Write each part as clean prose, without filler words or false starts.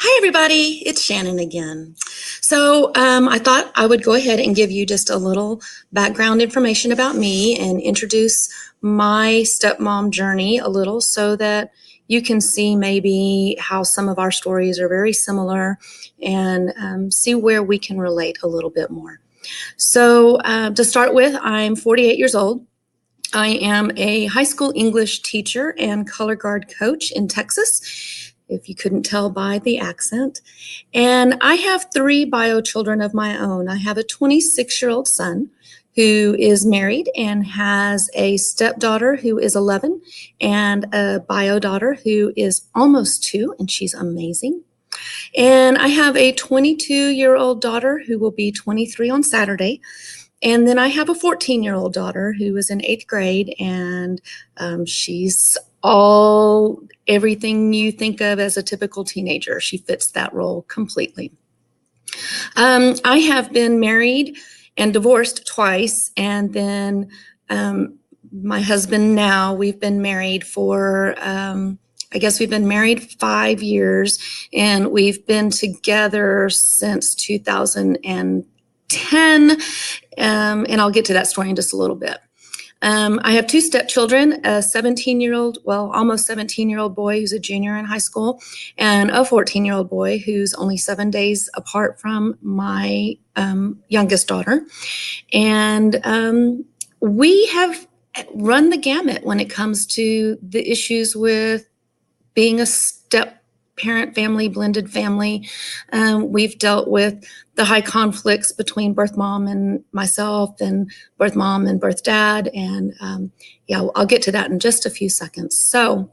Hi, everybody. It's Shannon again. I thought I would go ahead and give you just a little background information about me and introduce my stepmom journey a little so that you can see maybe how some of our stories are very similar and see where we can relate a little bit more. To start with, I'm 48 years old. I am a high school English teacher and color guard coach in Texas, if you couldn't tell by the accent. And I have three bio children of my own. I have a 26-year-old son who is married and has a stepdaughter who is 11 and a bio daughter who is almost 2, and she's amazing. And I have a 22-year-old daughter who will be 23 on Saturday. And then I have a 14-year-old daughter who is in 8th grade, and she's everything you think of as a typical teenager. She fits that role completely. I have been married and divorced twice, and then my husband now, we've been married for, we've been married 5 years, and we've been together since 2010. And I'll get to that story in just a little bit. I have 2 stepchildren, a 17-year-old, almost 17-year-old boy who's a junior in high school, and a 14-year-old boy who's only 7 days apart from my youngest daughter. And we have run the gamut when it comes to the issues with being a step-parent family, blended family. We've dealt with the high conflicts between birth mom and myself, and birth mom and birth dad. And I'll get to that in just a few seconds. So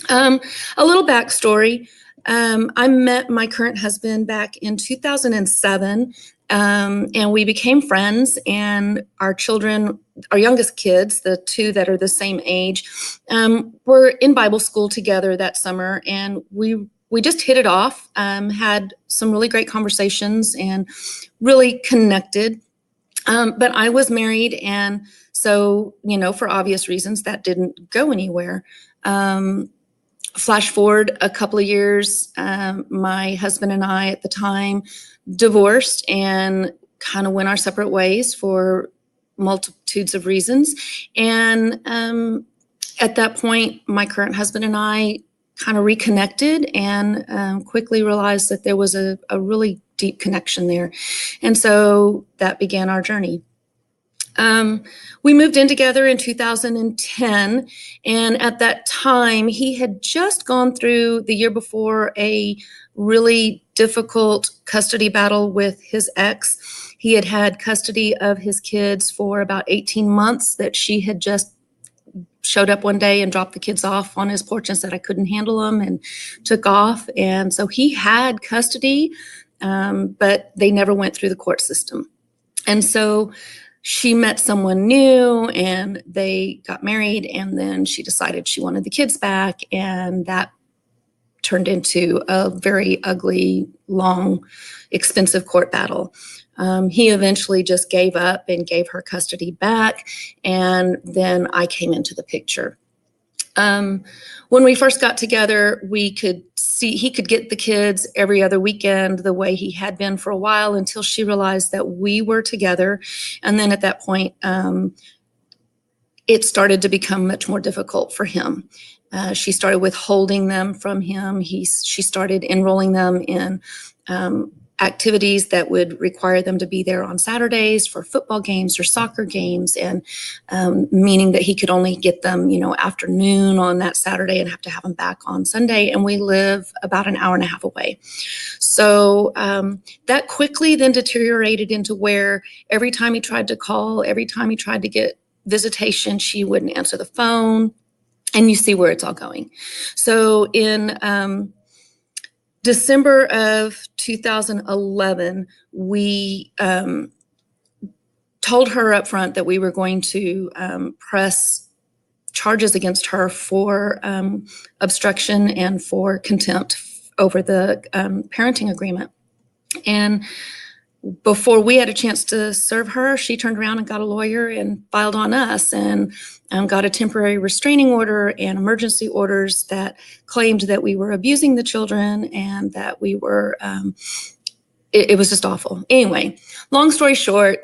a little backstory. I met my current husband back in 2007, and we became friends, and our children, our youngest kids, the 2 that are the same age, were in Bible school together that summer, and we just hit it off, had some really great conversations and really connected. But I was married, and so, for obvious reasons, that didn't go anywhere. Flash forward a couple of years, my husband and I at the time divorced and kind of went our separate ways for multitudes of reasons. And at that point, my current husband and I kind of reconnected and quickly realized that there was a really deep connection there. And so that began our journey. We moved in together in 2010, and at that time, he had just gone through the year before a really difficult custody battle with his ex. He had had custody of his kids for about 18 months, that she had just showed up one day and dropped the kids off on his porch and said I couldn't handle them and took off. And so he had custody, but they never went through the court system. And so she met someone new and they got married, and then she decided she wanted the kids back, and that turned into a very ugly, long, expensive court battle. He eventually just gave up and gave her custody back, and then I came into the picture. When we first got together, we could see he could get the kids every other weekend the way he had been for a while, until she realized that we were together. And then at that point, it started to become much more difficult for him. She started withholding them from him. She started enrolling them in activities that would require them to be there on Saturdays for football games or soccer games, and meaning that he could only get them, afternoon on that Saturday and have to have them back on Sunday. And we live about an hour and a half away. So that quickly then deteriorated into where every time he tried to call, every time he tried to get visitation, she wouldn't answer the phone. And you see where it's all going. So in December of 2011, we told her up front that we were going to press charges against her for obstruction and for contempt over the parenting agreement. And before we had a chance to serve her, she turned around and got a lawyer and filed on us, and got a temporary restraining order and emergency orders that claimed that we were abusing the children and that we were, it was just awful. Anyway, long story short,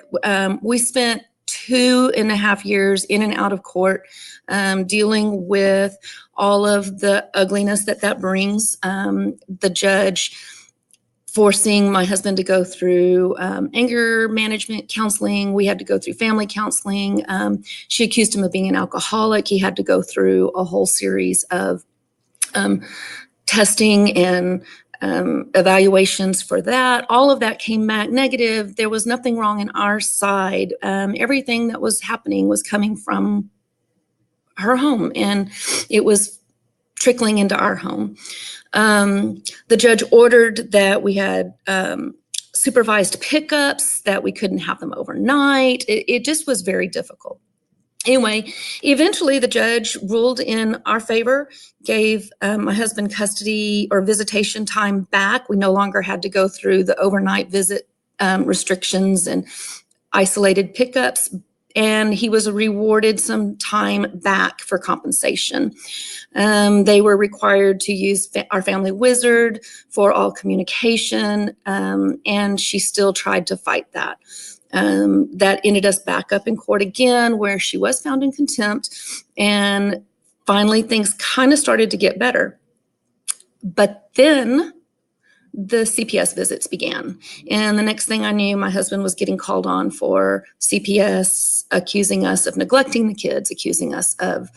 we spent 2.5 years in and out of court, dealing with all of the ugliness that brings. The judge forcing my husband to go through anger management counseling. We had to go through family counseling. She accused him of being an alcoholic. He had to go through a whole series of testing and evaluations for that. All of that came back negative. There was nothing wrong on our side. Everything that was happening was coming from her home, and it was trickling into our home. The judge ordered that we had supervised pickups, that we couldn't have them overnight. It just was very difficult. Anyway, eventually the judge ruled in our favor, gave my husband custody or visitation time back. We no longer had to go through the overnight visit restrictions and isolated pickups, and he was rewarded some time back for compensation. They were required to use our family wizard for all communication, and she still tried to fight that. That ended us back up in court again, where she was found in contempt, and finally things kind of started to get better. But then the CPS visits began, and the next thing I knew, my husband was getting called on for CPS, accusing us of neglecting the kids, accusing us of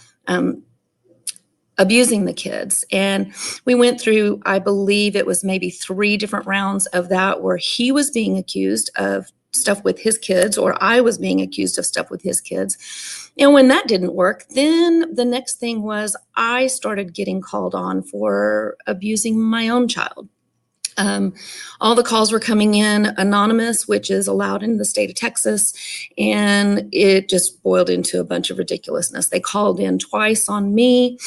abusing the kids. And we went through, I believe it was maybe 3 different rounds of that, where he was being accused of stuff with his kids, or I was being accused of stuff with his kids. And when that didn't work, then the next thing was I started getting called on for abusing my own child. All the calls were coming in anonymous, which is allowed in the state of Texas, and it just boiled into a bunch of ridiculousness. They called in twice on me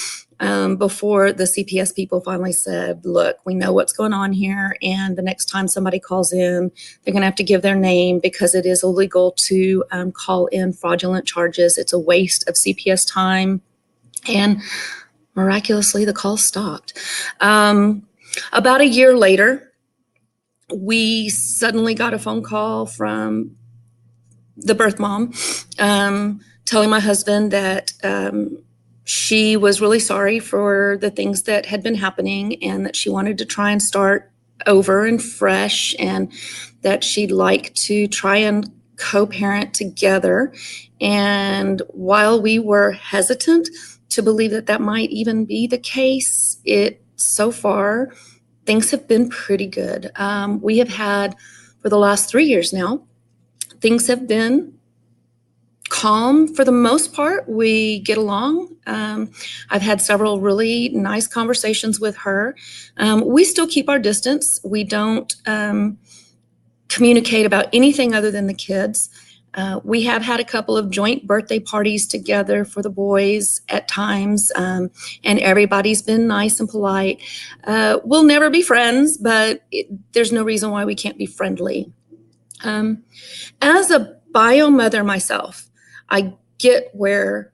before the CPS people finally said, look, we know what's going on here, and the next time somebody calls in, they're going to have to give their name, because it is illegal to call in fraudulent charges. It's a waste of CPS time. And miraculously, the call stopped. About a year later, we suddenly got a phone call from the birth mom telling my husband that she was really sorry for the things that had been happening, and that she wanted to try and start over and fresh, and that she'd like to try and co-parent together. And while we were hesitant to believe that that might even be the case, so far, things have been pretty good. We have had, for the last 3 years now, things have been calm for the most part. We get along. I've had several really nice conversations with her. We still keep our distance. We don't communicate about anything other than the kids. We have had a couple of joint birthday parties together for the boys at times, and everybody's been nice and polite. We'll never be friends, but there's no reason why we can't be friendly. As a bio mother myself, I get where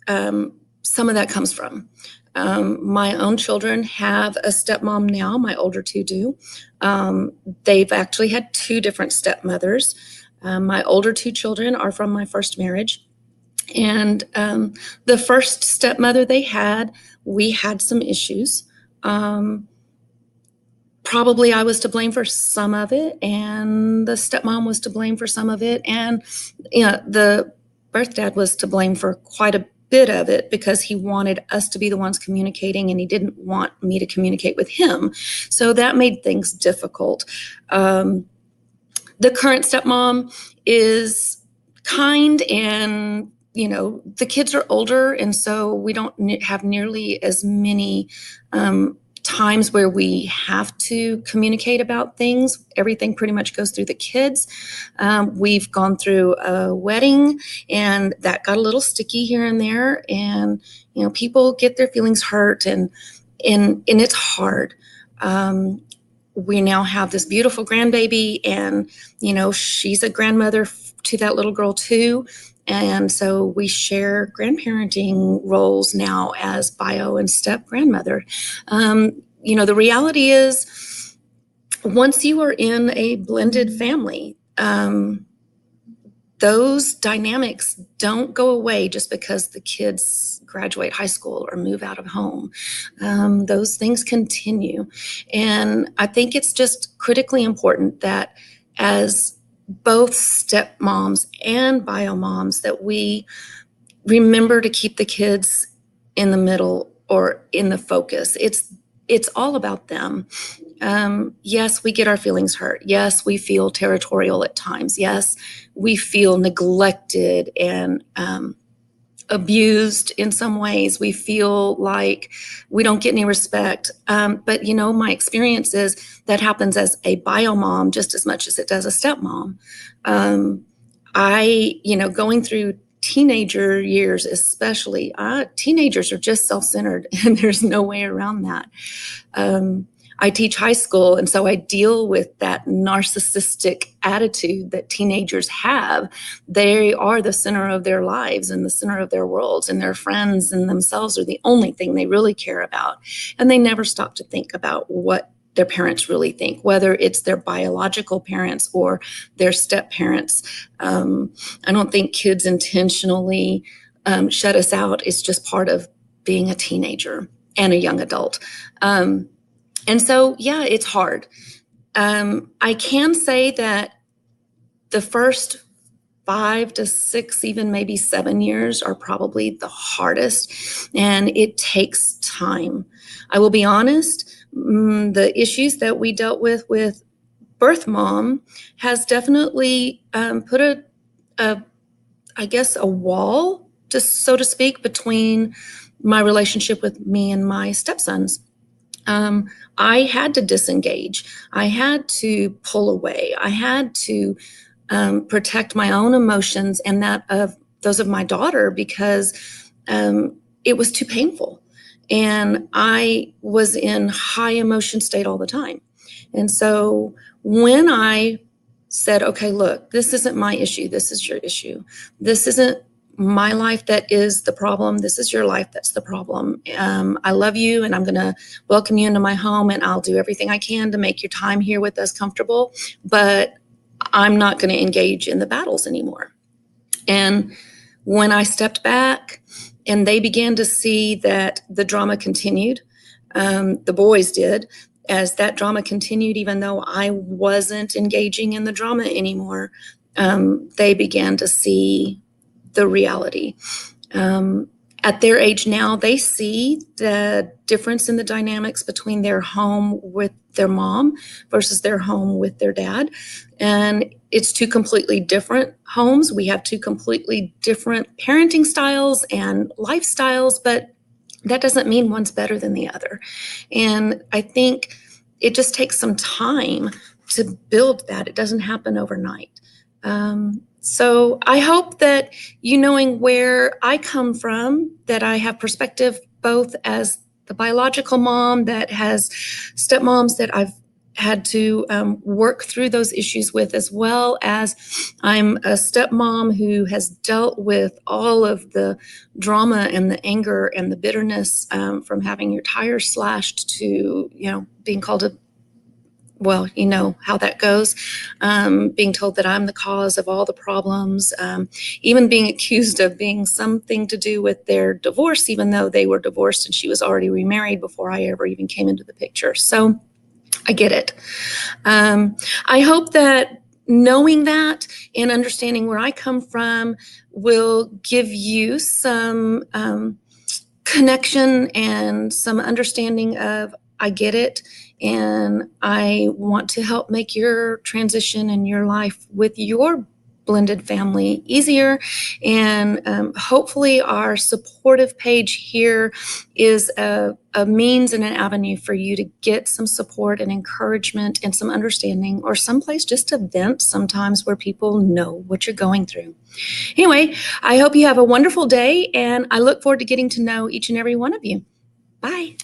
some of that comes from. My own children have a stepmom now. My older 2 do. They've actually had 2 different stepmothers. My older 2 children are from my first marriage. And the first stepmother they had, we had some issues. Probably I was to blame for some of it, and the stepmom was to blame for some of it. And the birth dad was to blame for quite a bit of it, because he wanted us to be the ones communicating, and he didn't want me to communicate with him. So that made things difficult. The current stepmom is kind, and the kids are older, and so we don't have nearly as many times where we have to communicate about things. Everything pretty much goes through the kids. We've gone through a wedding, and that got a little sticky here and there, and people get their feelings hurt, and it's hard. we now have this beautiful grandbaby, and, she's a grandmother to that little girl too. And so we share grandparenting roles now as bio and step grandmother. The reality is, once you are in a blended family, those dynamics don't go away just because the kids graduate high school or move out of home. Those things continue. And I think it's just critically important that as both stepmoms and bio moms, that we remember to keep the kids in the middle or in the focus. It's all about them. Yes, we get our feelings hurt. Yes, we feel territorial at times. Yes, we feel neglected and abused in some ways. We feel like we don't get any respect. But my experience is that happens as a bio mom just as much as it does a stepmom. Going through teenager years, especially, teenagers are just self-centered, and there's no way around that. I teach high school, and so I deal with that narcissistic attitude that teenagers have. They are the center of their lives and the center of their worlds, and their friends and themselves are the only thing they really care about. And they never stop to think about what their parents really think, whether it's their biological parents or their step parents. I don't think kids intentionally shut us out. It's just part of being a teenager and a young adult. And so, yeah, it's hard. I can say that the first 5 to 6, even maybe 7 years are probably the hardest, and it takes time. I will be honest, the issues that we dealt with birth mom has definitely put a wall, just so to speak, between my relationship with me and my stepsons. I had to disengage. I had to pull away. I had to protect my own emotions and that of those of my daughter, because it was too painful. And I was in high emotion state all the time. And so when I said, okay, look, this isn't my issue. This is your issue. This isn't my life that is the problem. This is your life that's the problem. I love you, and I'm going to welcome you into my home, and I'll do everything I can to make your time here with us comfortable, but I'm not going to engage in the battles anymore. And when I stepped back and they began to see that the drama continued, the boys did, as that drama continued, even though I wasn't engaging in the drama anymore, they began to see the reality. At their age now, they see the difference in the dynamics between their home with their mom versus their home with their dad. And it's two completely different homes. We have two completely different parenting styles and lifestyles, but that doesn't mean one's better than the other. And I think it just takes some time to build that. It doesn't happen overnight. So I hope that knowing where I come from, that I have perspective both as the biological mom that has stepmoms that I've had to work through those issues with, as well as I'm a stepmom who has dealt with all of the drama and the anger and the bitterness from having your tires slashed to, being called well, you know how that goes, being told that I'm the cause of all the problems, even being accused of being something to do with their divorce, even though they were divorced and she was already remarried before I ever even came into the picture. So I get it. I hope that knowing that and understanding where I come from will give you some connection and some understanding of, I get it, and I want to help make your transition in your life with your blended family easier. And hopefully our supportive page here is a means and an avenue for you to get some support and encouragement and some understanding, or someplace just to vent sometimes where people know what you're going through. Anyway, I hope you have a wonderful day, and I look forward to getting to know each and every one of you. Bye.